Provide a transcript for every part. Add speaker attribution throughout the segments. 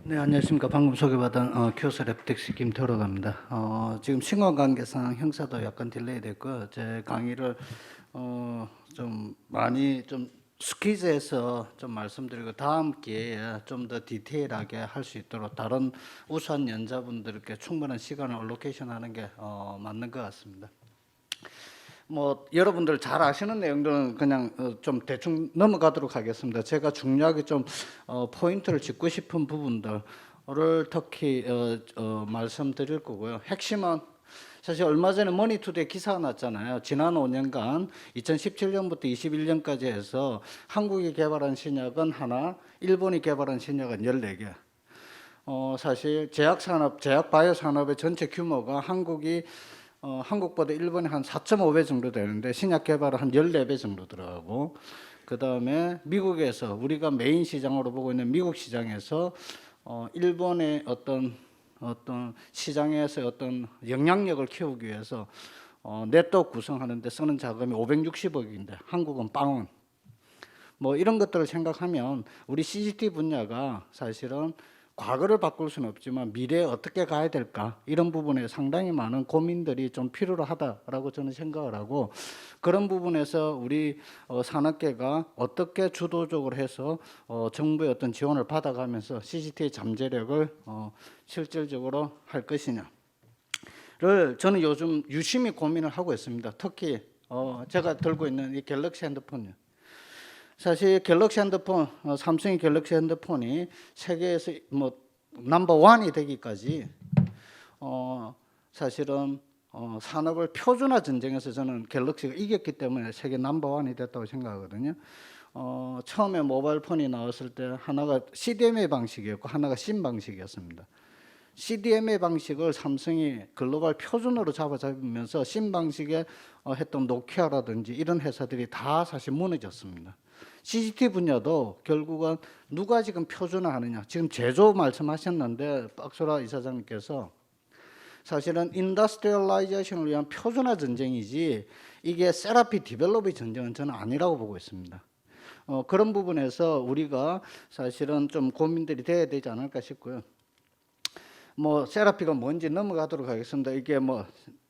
Speaker 1: 네, 안녕하십니까. 방금 소개받은 큐스 랩텍스 김태로입니다. 지금 시간 관계상 행사도 약간 딜레이 됐고 제 강의를 좀 많이 좀 스퀴즈해서 좀 말씀드리고 다음 기회에 좀 더 디테일하게 할 수 있도록 다른 우수한 연자분들께 충분한 시간을 얼로케이션 하는 게 맞는 것 같습니다. 뭐 여러분들 잘 아시는 내용들은 그냥 좀 대충 넘어가도록 하겠습니다. 제가 중요하게 좀 포인트를 짚고 싶은 부분들을 특히 말씀드릴 거고요. 핵심은 사실 얼마 전에 머니투데이 기사가 났잖아요. 지난 5년간 2017년부터 21년까지 해서 한국이 개발한 신약은 하나, 일본이 개발한 신약은 14개. 사실 제약산업, 제약바이오 산업의 전체 규모가 한국보다 일본이 한 4.5배 정도 되는데 신약 개발은 한 14배 정도 들어가고, 그 다음에 미국에서 우리가 메인 시장으로 보고 있는 미국 시장에서 일본의 어떤 시장에서 어떤 영향력을 키우기 위해서 네트워크 구성하는 데 쓰는 자금이 560억인데 한국은 빵원. 뭐 이런 것들을 생각하면 우리 CGT 분야가 사실은 과거를 바꿀 수는 없지만 미래에 어떻게 가야 될까, 이런 부분에 상당히 많은 고민들이 좀 필요하다라고 저는 생각을 하고, 그런 부분에서 우리 산업계가 어떻게 주도적으로 해서 정부의 어떤 지원을 받아가면서 CGT의 잠재력을 실질적으로 할 것이냐를 저는 요즘 유심히 고민을 하고 있습니다. 특히 제가 들고 있는 이 갤럭시 핸드폰이요. 사실 갤럭시 핸드폰, 삼성의 갤럭시 핸드폰이 세계에서 뭐 넘버 원이 되기까지 사실은 산업을 표준화 전쟁에서 저는 갤럭시가 이겼기 때문에 세계 넘버 원이 됐다고 생각하거든요. 처음에 모바일 폰이 나왔을 때 하나가 CDMA 방식이었고 하나가 심 방식이었습니다. CDMA 방식을 삼성이 글로벌 표준으로 잡으면서 심 방식에 했던 노키아라든지 이런 회사들이 다 사실 무너졌습니다. CGT 분야도 결국은 누가 지금 표준화하느냐. 지금 제조 말씀하셨는데 박소라 이사장님께서 사실은 인더스트리얼라이제이션을 위한 표준화 전쟁이지 이게 세라피 디벨롭의 전쟁은 저는 아니라고 보고 있습니다. 그런 부분에서 우리가 사실은 좀 고민들이 돼야 되지 않을까 싶고요. 뭐 세라피가 뭔지 넘어가도록 하겠습니다. 이게 뭐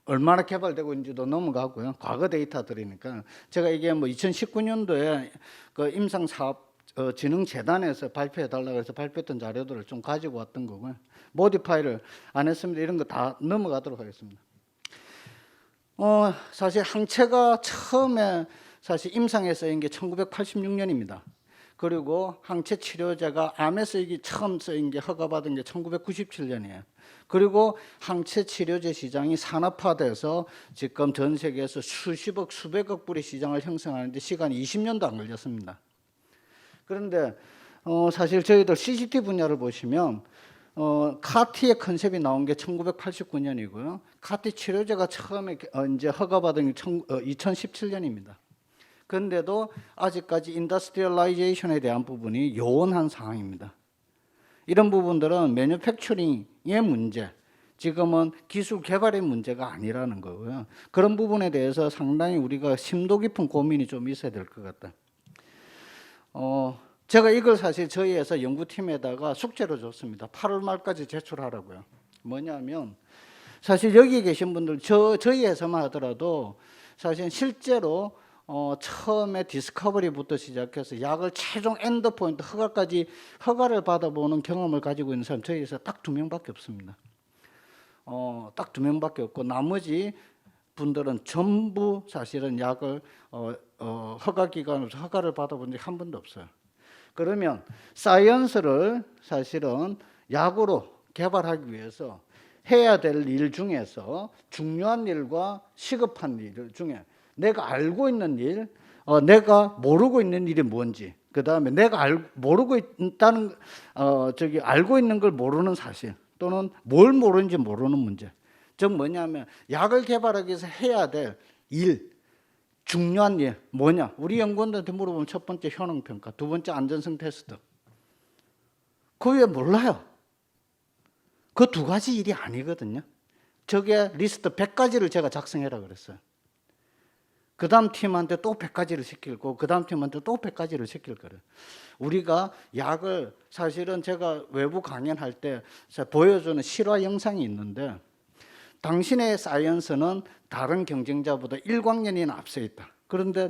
Speaker 1: 얼마나 개발되고 있는지도 넘어가고요. 과거 데이터들이니까 제가 이게 뭐 2019년도에 그 임상사업진흥재단에서 발표해 달라고 해서 발표했던 자료들을 좀 가지고 왔던 거고요. 모디파이를 안 했습니다. 이런 거 다 넘어가도록 하겠습니다. 사실 항체가 처음에 사실 임상에 쓰인 게 1986년입니다. 그리고 항체 치료제가 암에 쓰이기 처음 쓰인 게 허가받은 게 1997년이에요. 그리고 항체 치료제 시장이 산업화돼서 지금 전 세계에서 수십억, 수백억 불의 시장을 형성하는데 시간이 20년도 안 걸렸습니다. 그런데 사실 저희들 CGT 분야를 보시면 카티의 컨셉이 나온 게 1989년이고요. 카티 치료제가 처음에 이제 허가받은 게 2017년입니다. 그런데도 아직까지 인더스트리얼라이제이션에 대한 부분이 요원한 상황입니다. 이런 부분들은 매뉴팩처링의 문제, 지금은 기술 개발의 문제가 아니라는 거고요. 그런 부분에 대해서 상당히 우리가 심도 깊은 고민이 좀 있어야 될 것 같다. 제가 이걸 사실 저희 회사 연구팀에다가 숙제로 줬습니다. 8월 말까지 제출하라고요. 뭐냐면 사실 여기 계신 분들 저희 회사만 하더라도 사실 실제로 처음에 디스커버리부터 시작해서 약을 최종 엔드포인트 허가를 받아보는 경험을 가지고 있는 사람 저희 회사 딱 2명밖에 없습니다. 딱 2명밖에 없고 나머지 분들은 전부 사실은 약을 허가기관으로서 허가를 받아본 적이 한 번도 없어요. 그러면 사이언스를 사실은 약으로 개발하기 위해서 해야 될 일 중에서 중요한 일과 시급한 일 중에 내가 알고 있는 일, 내가 모르고 있는 일이 뭔지, 그 다음에 내가 모르고 있다는, 알고 있는 걸 모르는 사실, 또는 뭘 모르는지 모르는 문제. 즉 뭐냐면 약을 개발하기 위해서 해야 될 일, 중요한 일, 뭐냐? 우리 연구원들한테 물어보면 첫 번째 효능평가, 두 번째 안전성 테스트. 그 외에 몰라요. 그 2가지 일이 아니거든요. 저게 리스트 100가지를 제가 작성해라 그랬어요. 그 다음 팀한테 또 100가지를 시키고 그 다음 팀한테 또 100가지를 시킬 거예요. 우리가 약을 사실은 제가 외부 강연할 때 보여주는 실화 영상이 있는데 당신의 사이언스는 다른 경쟁자보다 1광년이나 앞서 있다. 그런데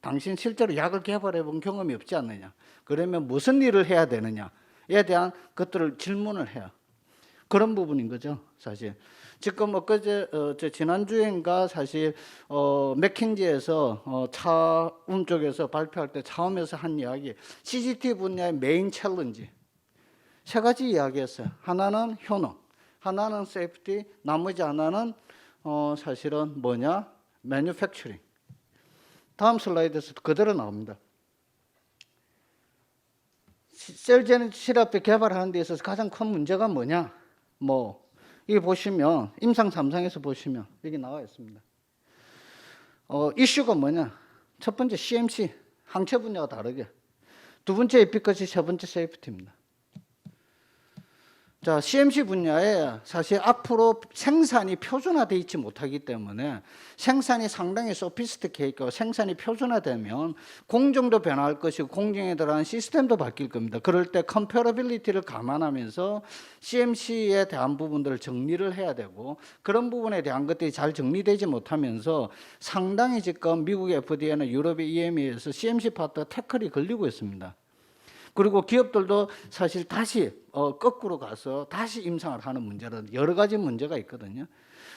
Speaker 1: 당신 실제로 약을 개발해 본 경험이 없지 않느냐. 그러면 무슨 일을 해야 되느냐에 대한 것들을 질문을 해요. 그런 부분인 거죠, 사실. 지금 엊그제 지난주인가 사실 맥킨지에서 차움 쪽에서 발표할 때 처음에서 한 이야기, CGT 분야의 메인 챌린지 세 가지 이야기했어요. 하나는 효능, 하나는 세이프티, 나머지 하나는 사실은 뭐냐? 매뉴팩처링. 다음 슬라이드에서 그대로 나옵니다. 셀제네틱 시럽 개발하는 데 있어서 가장 큰 문제가 뭐냐? 이게 보시면 임상 3상에서 보시면 여기 나와 있습니다. 이슈가 뭐냐? 첫 번째 CMC, 항체 분야가 다르게. 두 번째 에피커시, 세 번째 세이프티입니다. 자, CMC 분야에 사실 앞으로 생산이 표준화되어 있지 못하기 때문에 생산이 상당히 소피스티케이트고 생산이 표준화되면 공정도 변화할 것이고 공정에 들어간 시스템도 바뀔 겁니다. 그럴 때 컴패러빌리티를 감안하면서 CMC에 대한 부분들을 정리를 해야 되고 그런 부분에 대한 것들이 잘 정리되지 못하면서 상당히 지금 미국의 FDA나 유럽의 EMA에서 CMC 파트가 태클이 걸리고 있습니다. 그리고 기업들도 사실 다시 거꾸로 가서 다시 임상을 하는 문제는 여러 가지 문제가 있거든요.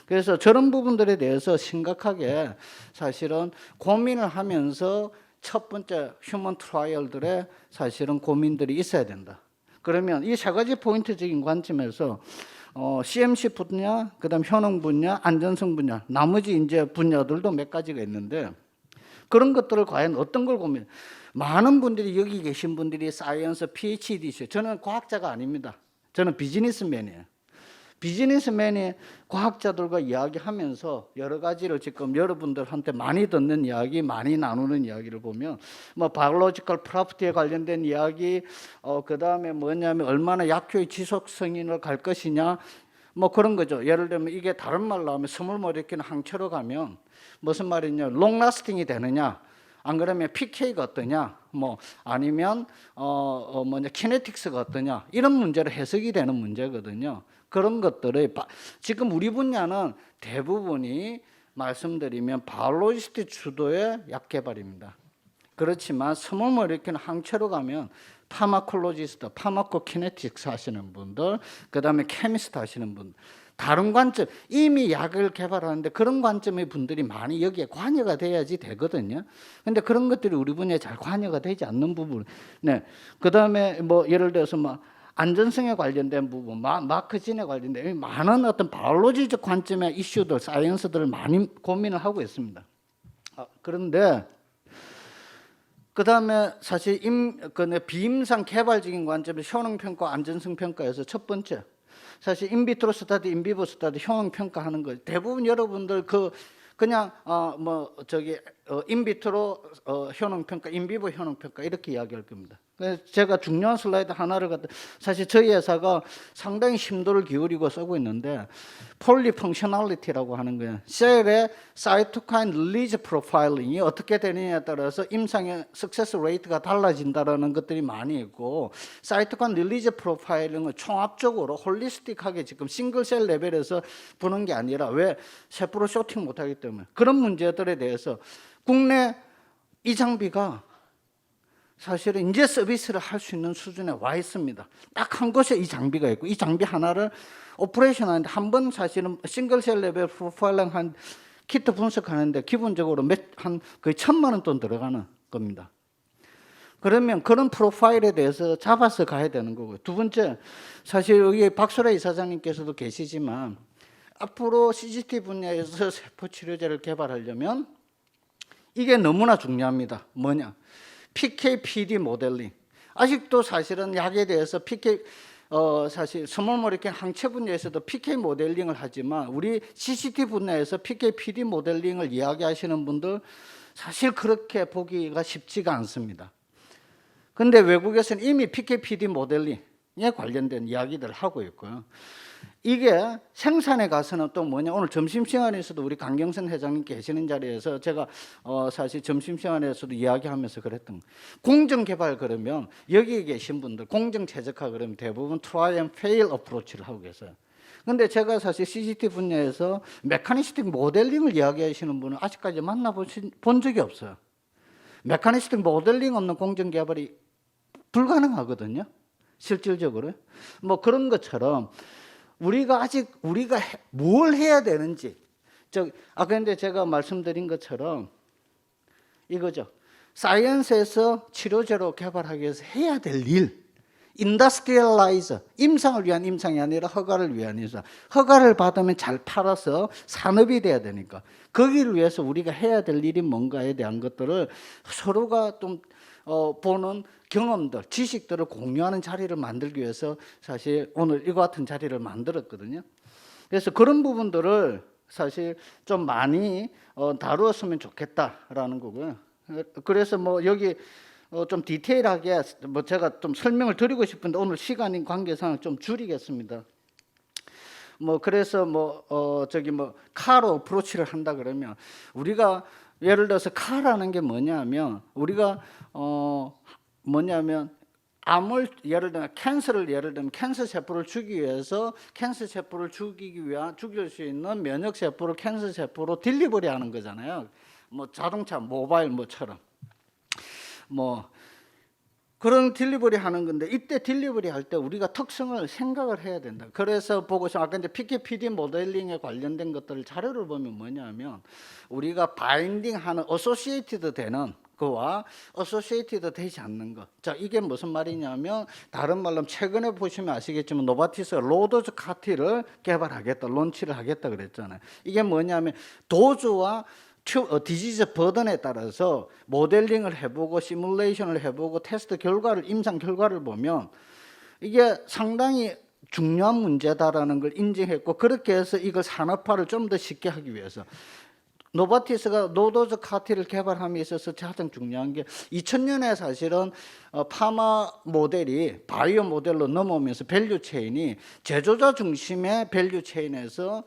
Speaker 1: 그래서 저런 부분들에 대해서 심각하게 사실은 고민을 하면서 첫 번째 휴먼 트라이얼들의 사실은 고민들이 있어야 된다. 그러면 이 세 가지 포인트적인 관점에서 CMC 분야, 그다음 효능 분야, 안전성 분야, 나머지 이제 분야들도 몇 가지가 있는데 그런 것들을 과연 어떤 걸 고민? 많은 분들이 여기 계신 분들이 사이언스 PhD시죠. 저는 과학자가 아닙니다. 저는 비즈니스맨이에요. 비즈니스맨이 과학자들과 이야기하면서 여러 가지를 지금 여러분들한테 많이 듣는 이야기, 많이 나누는 이야기를 보면 바이올로지컬 프로퍼티에 관련된 이야기, 그다음에 뭐냐면 얼마나 약효의 지속 승인을 갈 것이냐, 그런 거죠. 예를 들면 이게 다른 말로 하면 스몰 모레큐ལ 항체로 가면 무슨 말이냐, 롱 라스팅이 되느냐, 안 그러면 PK가 어떠냐, 아니면 키네틱스가 어떠냐, 이런 문제로 해석이 되는 문제거든요. 그런 것들을 지금 우리 분야는 대부분이 말씀드리면 바이올로지스트 주도의 약 개발입니다. 그렇지만 스몰 모레큐ལ 항체로 가면 파마콜로지스트, 파마코키네틱스 하시는 분들, 그다음에 케미스트 하시는 분들, 다른 관점, 이미 약을 개발하는데 그런 관점의 분들이 많이 여기에 관여가 돼야지 되거든요. 근데 그런 것들이 우리 분야에 잘 관여가 되지 않는 부분. 네. 그다음에 예를 들어서 안전성에 관련된 부분, 마크진에 관련된 많은 어떤 바이올로지적 관점의 이슈들, 사이언스들을 많이 고민을 하고 있습니다. 그런데 그다음에 사실 비임상 개발적인 관점에서 효능 평가, 안전성 평가에서 첫 번째, 사실 인비트로 스타디, 인비보 스타디 효능 평가하는 거 대부분 여러분들 그냥 인비트로 효능 평가, 인비보 효능 평가 이렇게 이야기할 겁니다. 그래서 제가 중요한 슬라이드 하나를 갖다 사실 저희 회사가 상당히 심도를 기울이고 쓰고 있는데 폴리펑셔널리티라고 하는 거예요. 셀의 사이토카인 릴리즈 프로파일링이 어떻게 되느냐에 따라서 임상의 석세스 레이트가 달라진다라는 것들이 많이 있고 사이토카인 릴리즈 프로파일링은 총합적으로 홀리스틱하게 지금 싱글셀 레벨에서 보는 게 아니라 왜 세포로 쇼팅 못하기 때문에 그런 문제들에 대해서 국내 이 장비가 사실은 이제 서비스를 할 수 있는 수준에 와 있습니다. 딱 한 곳에 이 장비가 있고 이 장비 하나를 오퍼레이션 하는데 한 번 사실은 싱글셀 레벨 프로파일링 한 키트 분석하는데 기본적으로 거의 1,000만 원 돈 들어가는 겁니다. 그러면 그런 프로파일에 대해서 잡아서 가야 되는 거고요. 두 번째, 사실 여기 박소래 이사장님께서도 계시지만 앞으로 CGT 분야에서 세포 치료제를 개발하려면 이게 너무나 중요합니다. 뭐냐? PK/PD 모델링. 아직도 사실은 약에 대해서 사실 스몰 모레큐ལ 항체 분야에서도 PK 모델링을 하지만 우리 CGT 분야에서 PK/PD 모델링을 이야기하시는 분들 사실 그렇게 보기가 쉽지가 않습니다. 그런데 외국에서는 이미 PK/PD 모델링에 관련된 이야기들을 하고 있고요. 이게 생산에 가서는 또 뭐냐, 오늘 점심시간에서도 우리 강경선 회장님 계시는 자리에서 제가 사실 점심시간에서도 이야기하면서 그랬던, 공정개발 그러면 여기 계신 분들 공정최적화 그러면 대부분 try and fail 어프로치를 하고 계세요. 근데 제가 사실 CGT 분야에서 메커니스틱 모델링을 이야기하시는 분은 아직까지 본 적이 없어요. 메커니스틱 모델링 없는 공정개발이 불가능하거든요, 실질적으로. 뭐 그런 것처럼 우리가 뭘 해야 되는지, 근데 제가 말씀드린 것처럼 이거죠. 사이언스에서 치료제로 개발하기 위해서 해야 될 일, 인더스트리얼라이저, 임상을 위한 임상이 아니라 허가를 위한 임상. 허가를 받으면 잘 팔아서 산업이 돼야 되니까 거기를 위해서 우리가 해야 될 일이 뭔가에 대한 것들을 서로가 좀 보는 경험들, 지식들을 공유하는 자리를 만들기 위해서 사실 오늘 이와 같은 자리를 만들었거든요. 그래서 그런 부분들을 사실 좀 많이 다루었으면 좋겠다라는 거고요. 그래서 뭐 여기 좀 디테일하게 뭐 제가 좀 설명을 드리고 싶은데 오늘 시간인 관계상 좀 줄이겠습니다. 뭐 그래서 카로 어프로치를 한다 그러면, 우리가 예를 들어서 카라는 게 뭐냐면, 우리가 예를 들면 캔서 세포를 죽이기 위해서 캔서 세포를 죽일 수 있는 면역 세포를 캔서 세포로 딜리버리 하는 거잖아요. 뭐 자동차, 모바일 뭐처럼. 뭐 그런 딜리버리 하는 건데, 이때 딜리버리 할 때 우리가 특성을 생각을 해야 된다. 그래서 보고서 아까 이제 PKPD 모델링에 관련된 것들을 자료를 보면 뭐냐면, 우리가 바인딩하는 어소시에이티드 되는 거와 어소시에이티드 되지 않는 것. 자, 이게 무슨 말이냐면, 다른 말로 최근에 보시면 아시겠지만 노바티스가 로도즈 카티를 개발하겠다, 론치를 하겠다 그랬잖아요. 이게 뭐냐면 도주와 디지즈 버든에 따라서 모델링을 해보고 시뮬레이션을 해보고 테스트 결과를, 임상 결과를 보면 이게 상당히 중요한 문제다라는 걸 인정했고, 그렇게 해서 이걸 산업화를 좀 더 쉽게 하기 위해서 노바티스가 노도즈 카티를 개발함에 있어서 가장 중요한 게 2000년에 사실은 파마 모델이 바이오 모델로 넘어오면서 밸류 체인이 제조자 중심의 밸류 체인에서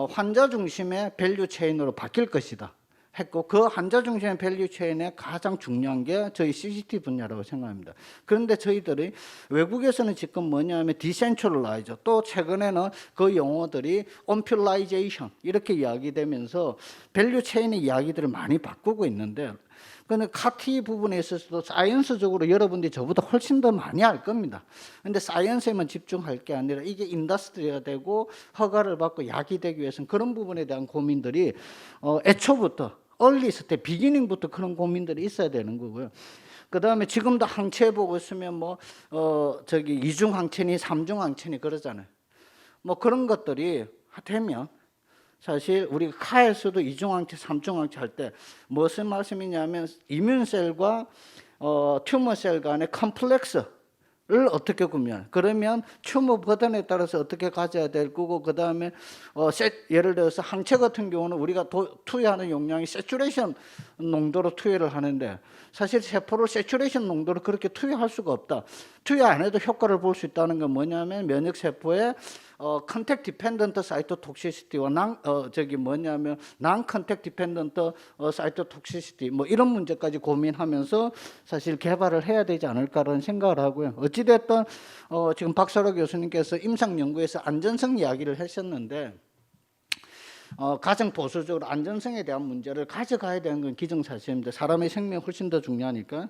Speaker 1: 환자 중심의 밸류 체인으로 바뀔 것이다 했고, 그 환자 중심의 밸류 체인의 가장 중요한 게 저희 CGT 분야라고 생각합니다. 그런데 저희들이 외국에서는 지금 뭐냐면 디센트럴라이저, 또 최근에는 그 용어들이 온퓰라이제이션 이렇게 이야기되면서 밸류 체인의 이야기들을 많이 바꾸고 있는데, 근데 카티 부분에 있어서도 사이언스적으로 여러분들이 저보다 훨씬 더 많이 알 겁니다. 근데 사이언스에만 집중할 게 아니라 이게 인더스트리가 되고 허가를 받고 약이 되기 위해서는 그런 부분에 대한 고민들이 애초부터 얼리 스텝, 비기닝부터 그런 고민들이 있어야 되는 거고요. 그 다음에 지금도 항체 보고 있으면 이중 항체니 삼중 항체니 그러잖아요. 뭐 그런 것들이 되면 사실 우리가 카에서도 이중항체, 삼중항체 할 때 무슨 말씀이냐면, 이뮨셀과 튜머셀 간의 컴플렉스를 어떻게 구면, 그러면 튜머 버든에 따라서 어떻게 가져야 될 거고, 그 다음에 예를 들어서 항체 같은 경우는 우리가 투여하는 용량이 세츄레이션 농도로 투여를 하는데, 사실 세포를 세츄레이션 농도로 그렇게 투여할 수가 없다. 투여 안 해도 효과를 볼 수 있다는 건 뭐냐면, 면역 세포의 컨택 디펜던트 사이토톡시시티와 난 컨택 디펜던트 사이토톡시시티 뭐 이런 문제까지 고민하면서 사실 개발을 해야 되지 않을까라는 생각을 하고요. 어찌 됐든 지금 박사로 교수님께서 임상 연구에서 안전성 이야기를 하셨는데, 가장 보수적으로 안전성에 대한 문제를 가져가야 되는 건 기정사실입니다. 사람의 생명이 훨씬 더 중요하니까.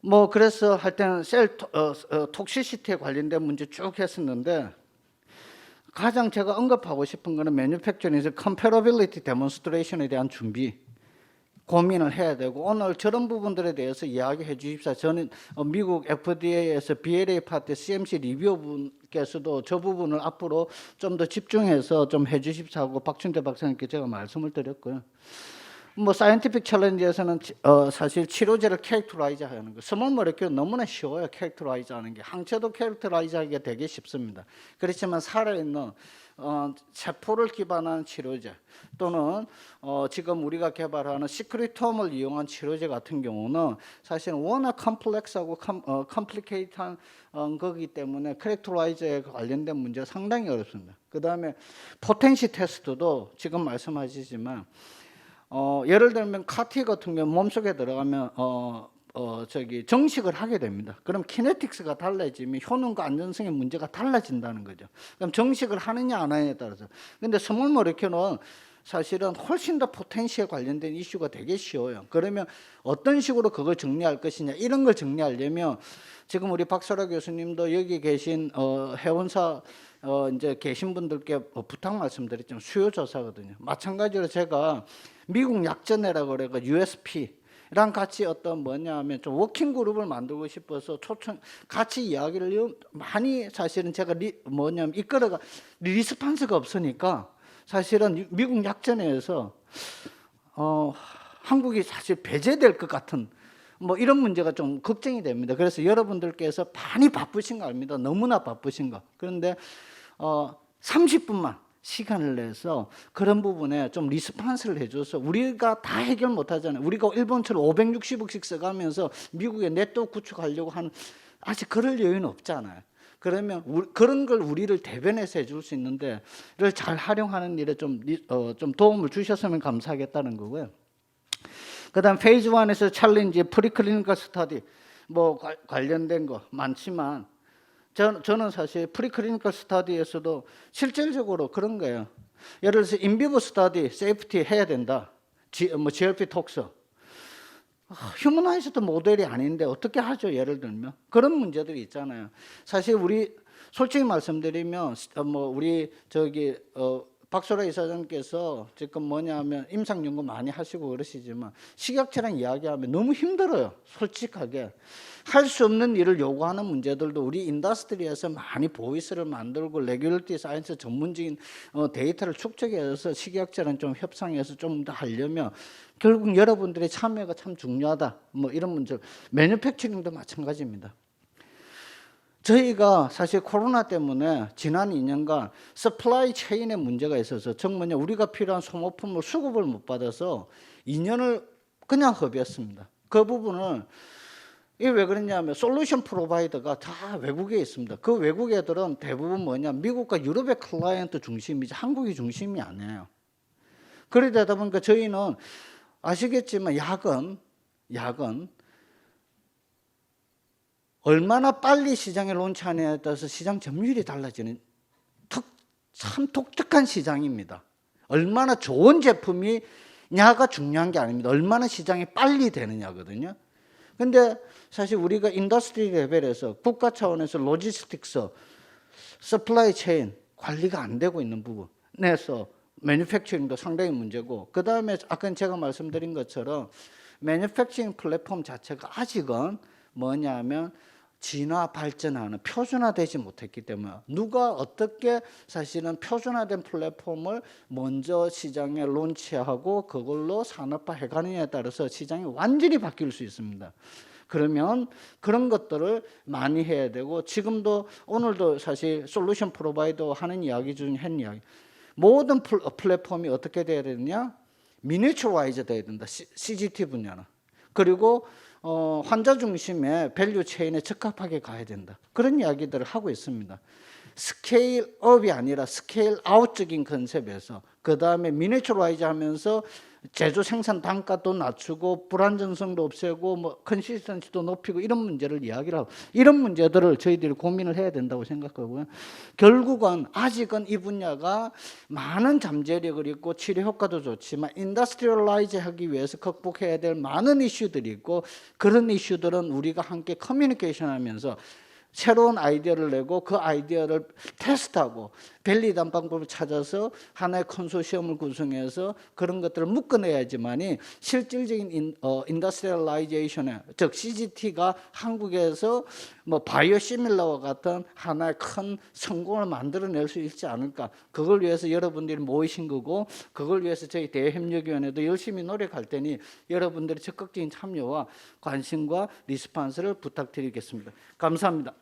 Speaker 1: 뭐 그래서 할 때는 셀 톡시시티에 관련된 문제 쭉 했었는데, 가장 제가 언급하고 싶은 거는 매뉴팩처링에서 컴패러빌리티 데몬스트레이션에 대한 준비, 고민을 해야 되고, 오늘 저런 부분들에 대해서 이야기해 주십사. 저는 미국 FDA에서 BLA 파트 CMC 리뷰분께서도 저 부분을 앞으로 좀 더 집중해서 좀 해 주십사 하고 박춘대 박사님께 제가 말씀을 드렸고요. 뭐 사이언티픽 챌린지에서는 사실 치료제를 캐릭터라이즈 하는 거, 스몰 모레큘 너무나 쉬워요. 캐릭터라이즈 하는 게 항체도 캐릭터라이즈 하기가 되게 쉽습니다. 그렇지만 살아있는 세포를 기반한 치료제 또는 지금 우리가 개발하는 시크리톰을 이용한 치료제 같은 경우는 사실은 워낙 컴플렉스하고 컴플리케이트한 거기 때문에 캐릭터라이즈에 관련된 문제가 상당히 어렵습니다. 그 다음에 포텐시 테스트도 지금 말씀하시지만 예를 들면 카티 같은 경우 몸속에 들어가면 정식을 하게 됩니다. 그럼 키네틱스가 달라지면 효능과 안전성의 문제가 달라진다는 거죠. 그럼 정식을 하느냐 안 하느냐에 따라서. 근데 스몰 모레큘은 사실은 훨씬 더 포텐시에 관련된 이슈가 되게 쉬워요. 그러면 어떤 식으로 그걸 정리할 것이냐 이런 걸 정리하려면 지금 우리 박설아 교수님도 여기 계신 회원사 이제 계신 분들께 부탁 말씀드렸지만 수요 조사거든요. 마찬가지로 제가 미국 약전회라고 그래가 USP랑 같이 어떤 뭐냐면 좀 워킹 그룹을 만들고 싶어서 같이 이야기를 많이 사실은 제가 뭐냐면 이끌어가 리스판스가 없으니까 사실은 미국 약전회에서 한국이 사실 배제될 것 같은 뭐 이런 문제가 좀 걱정이 됩니다. 그래서 여러분들께서 많이 바쁘신 거 압니다. 너무나 바쁘신 거. 그런데 30분만 시간을 내서 그런 부분에 좀 리스판스를 해줘서 우리가 다 해결 못하잖아요. 우리가 일본처럼 560억씩 써가면서 미국에 네트워크 구축하려고 하는 아직 그럴 여유는 없잖아요. 그러면 그런 걸 우리를 대변해서 해줄 수 있는데 이를 잘 활용하는 일에 좀 도움을 주셨으면 감사하겠다는 거고요. 그 다음 페이즈 1에서 챌린지, 프리클리니컬 스터디 뭐 관련된 거 많지만 저는 사실 프리클리니컬 스터디에서도 실질적으로 그런 거예요. 예를 들어서 인비보 스터디, 세이프티 해야 된다. GLP 톡스. 휴머나이즈드 모델이 아닌데 어떻게 하죠? 예를 들면 그런 문제들이 있잖아요. 사실 우리 솔직히 말씀드리면 우리 박소라 이사장께서 지금 뭐냐면 임상 연구 많이 하시고 그러시지만 식약처랑 이야기하면 너무 힘들어요. 솔직하게 할 수 없는 일을 요구하는 문제들도 우리 인더스트리에서 많이 보이스를 만들고 레귤리티 사이언스 전문적인 데이터를 축적해서 식약처랑 좀 협상해서 좀 더 하려면 결국 여러분들의 참여가 참 중요하다. 뭐 이런 문제. 매뉴팩처링도 마찬가지입니다. 저희가 사실 코로나 때문에 지난 2년간 서플라이 체인에 문제가 있어서 정말 우리가 필요한 소모품을 수급을 못 받아서 2년을 그냥 허비했습니다. 그 부분을 이게 왜 그러냐면 솔루션 프로바이더가 다 외국에 있습니다. 그 외국 애들은 대부분 뭐냐 미국과 유럽의 클라이언트 중심이지 한국이 중심이 아니에요. 그러다 보니까 저희는 아시겠지만 약은 얼마나 빨리 시장에 론치하느냐에 따라서 시장 점유율이 달라지는 참 독특한 시장입니다. 얼마나 좋은 제품이냐가 중요한 게 아닙니다. 얼마나 시장이 빨리 되느냐거든요. 근데 사실 우리가 인더스트리 레벨에서 국가 차원에서 로지스틱스, 서플라이 체인 관리가 안 되고 있는 부분에서 매뉴팩처링도 상당히 문제고 그 다음에 아까 제가 말씀드린 것처럼 매뉴팩처링 플랫폼 자체가 아직은 뭐냐면 진화 발전하는 표준화되지 못했기 때문에 누가 어떻게 사실은 표준화된 플랫폼을 먼저 시장에 론치하고 그걸로 산업화 해가느냐에 따라서 시장이 완전히 바뀔 수 있습니다. 그러면 그런 것들을 많이 해야 되고 지금도 오늘도 사실 솔루션 프로바이더 하는 이야기 중에 한 이야기 모든 플랫폼이 어떻게 돼야 되느냐 미니처라이즈 돼야 된다. CGT 분야는. 그리고 환자 중심의 밸류 체인에 적합하게 가야 된다. 그런 이야기들을 하고 있습니다. 스케일업이 아니라 스케일 아웃적인 컨셉에서 그 다음에 미니처라이즈 하면서 제조 생산 단가도 낮추고 불안정성도 없애고 뭐 컨시스턴시도 높이고 이런 문제를 이야기를 하고 이런 문제들을 저희들이 고민을 해야 된다고 생각하고요. 결국은 아직은 이 분야가 많은 잠재력을 있고 치료 효과도 좋지만 인더스트리얼라이즈 하기 위해서 극복해야 될 많은 이슈들이 있고 그런 이슈들은 우리가 함께 커뮤니케이션 하면서 새로운 아이디어를 내고 그 아이디어를 테스트하고 밸리드한 방법을 찾아서 하나의 컨소시엄을 구성해서 그런 것들을 묶어내야지만이 실질적인 인더스트리얼라이제이션에, 즉 CGT가 한국에서 뭐 바이오 시밀러와 같은 하나의 큰 성공을 만들어낼 수 있지 않을까. 그걸 위해서 여러분들이 모이신 거고, 그걸 위해서 저희 대협력위원회도 열심히 노력할 테니 여러분들의 적극적인 참여와 관심과 리스판스를 부탁드리겠습니다. 감사합니다.